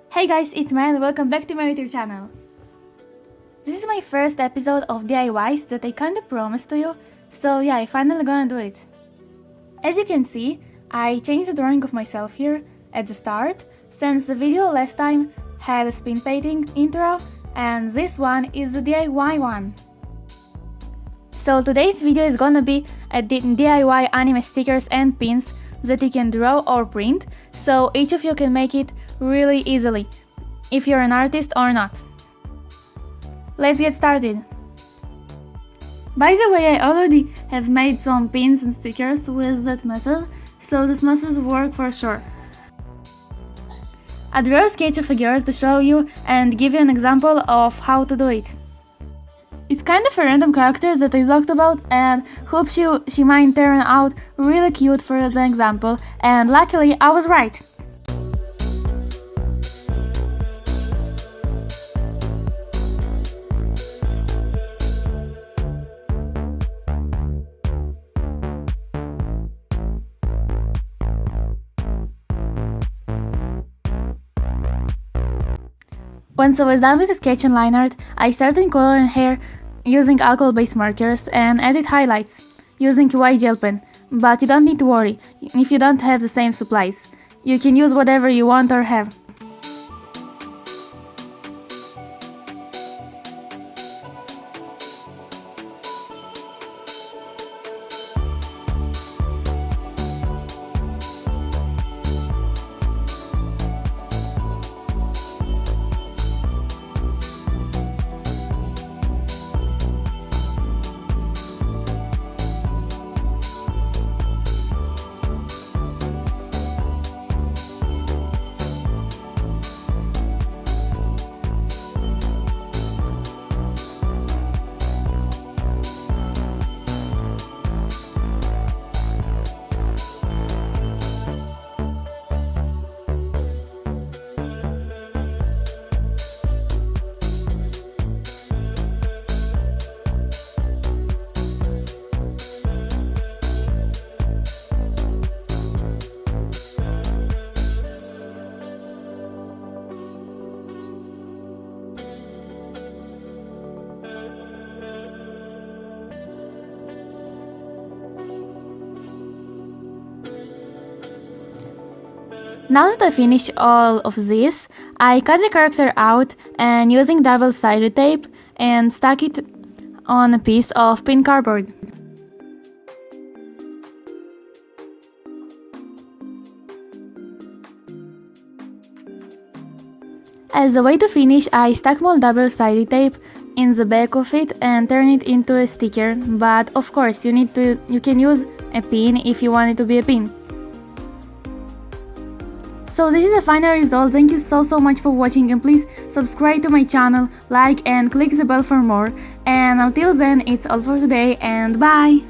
Hey guys, it's Maya and welcome back to my YouTube channel. This is my first episode of DIYs that I kinda promised to you, so yeah, I finally gonna do it. As you can see, I changed the drawing of myself here at the start, since the video last time had a spin painting intro and this one is the DIY one. So today's video is gonna be a DIY anime stickers and pins that you can draw or print, so each of you can make it really easily, if you're an artist or not. Let's get started. By the way, I already have made some pins and stickers with that method, so this method will work for sure. I drew a sketch of a girl to show you and give you an example of how to do it. It's kind of a random character that I talked about and hope she might turn out really cute for the example, and luckily I was right. Once I was done with the sketch and line art, I started coloring hair using alcohol-based markers and added highlights using white gel pen. But you don't need to worry if you don't have the same supplies. You can use whatever you want or have. Now that I finished all of this, I cut the character out and using double-sided tape and stuck it on a piece of pink cardboard. As a way to finish, I stuck more double-sided tape in the back of it and turn it into a sticker, but of course you can use a pin if you want it to be a pin. So this is the final result. Thank you so much for watching, and please subscribe to my channel, like and click the bell for more. And until then, it's all for today and bye!